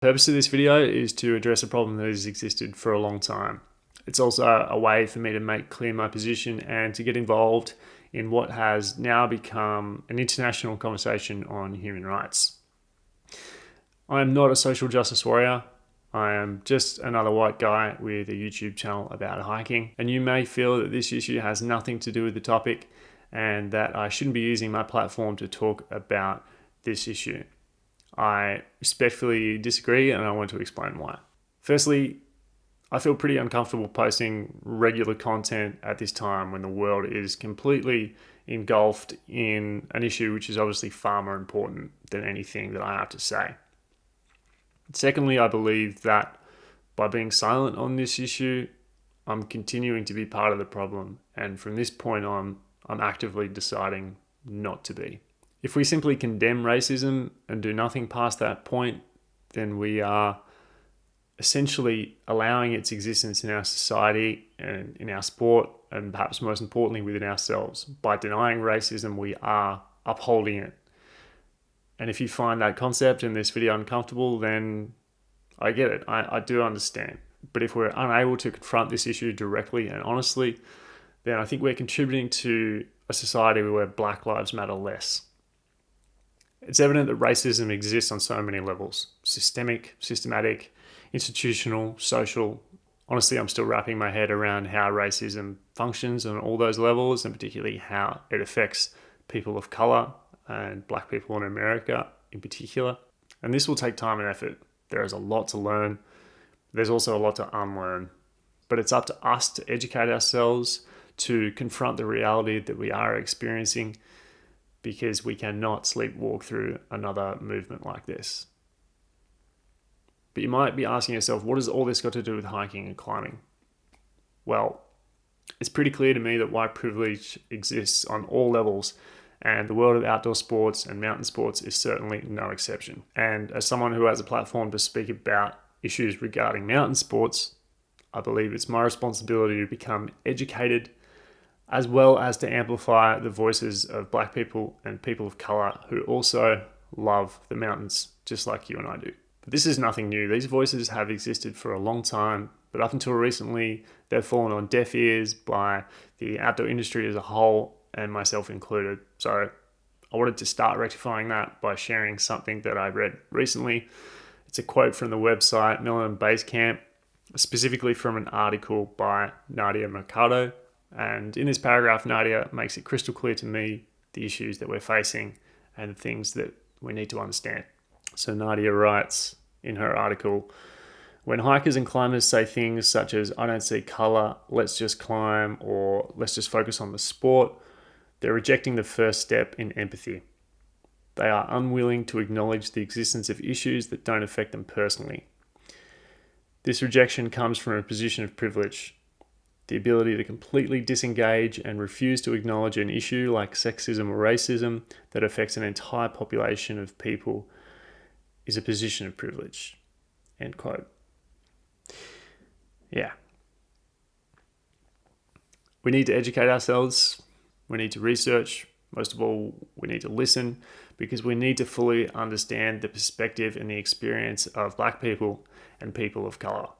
The purpose of this video is to address a problem that has existed for a long time. It's also a way for me to make clear my position and to get involved in what has now become an international conversation on human rights. I am not a social justice warrior. I am just another white guy with a YouTube channel about hiking, and you may feel that this issue has nothing to do with the topic and that I shouldn't be using my platform to talk about this issue. I respectfully disagree, and I want to explain why. Firstly, I feel pretty uncomfortable posting regular content at this time when the world is completely engulfed in an issue which is obviously far more important than anything that I have to say. Secondly, I believe that by being silent on this issue, I'm continuing to be part of the problem, and from this point on, I'm actively deciding not to be. If we simply condemn racism and do nothing past that point, then we are essentially allowing its existence in our society and in our sport, and perhaps most importantly within ourselves. By denying racism, we are upholding it. And if you find that concept in this video uncomfortable, then I get it. I do understand. But if we're unable to confront this issue directly and honestly, then I think we're contributing to a society where Black Lives Matter less. It's evident that racism exists on so many levels: systemic, systematic, institutional, social. Honestly, I'm still wrapping my head around how racism functions on all those levels, and particularly how it affects people of color and Black people in America in particular. And this will take time and effort. There is a lot to learn. There's also a lot to unlearn. But it's up to us to educate ourselves, to confront the reality that we are experiencing, because we cannot sleepwalk through another movement like this. But you might be asking yourself, what has all this got to do with hiking and climbing? Well, it's pretty clear to me that white privilege exists on all levels, and the world of outdoor sports and mountain sports is certainly no exception. And as someone who has a platform to speak about issues regarding mountain sports, I believe it's my responsibility to become educated, as well as to amplify the voices of Black people and people of color who also love the mountains, just like you and I do. But this is nothing new. These voices have existed for a long time, but up until recently, they've fallen on deaf ears by the outdoor industry as a whole, and myself included. So I wanted to start rectifying that by sharing something that I read recently. It's a quote from the website Melanin Base Camp, specifically from an article by Nadia Mercado. And in this paragraph, Nadia makes it crystal clear to me the issues that we're facing and the things that we need to understand. So Nadia writes in her article, "When hikers and climbers say things such as, 'I don't see color, let's just climb,' or 'let's just focus on the sport,' they're rejecting the first step in empathy. They are unwilling to acknowledge the existence of issues that don't affect them personally. This rejection comes from a position of privilege. The ability to completely disengage and refuse to acknowledge an issue like sexism or racism that affects an entire population of people is a position of privilege." End quote. Yeah. We need to educate ourselves. We need to research. Most of all, we need to listen, because we need to fully understand the perspective and the experience of Black people and people of color.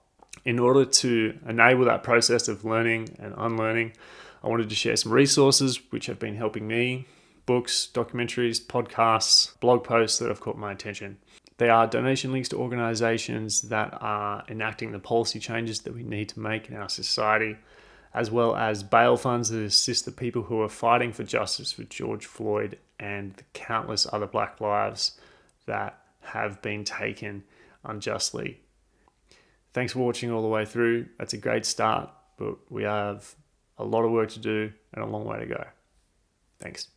In order to enable that process of learning and unlearning, I wanted to share some resources which have been helping me: books, documentaries, podcasts, blog posts that have caught my attention. They are donation links to organizations that are enacting the policy changes that we need to make in our society, as well as bail funds that assist the people who are fighting for justice for George Floyd and the countless other Black lives that have been taken unjustly. Thanks for watching all the way through. That's a great start, but we have a lot of work to do and a long way to go. Thanks.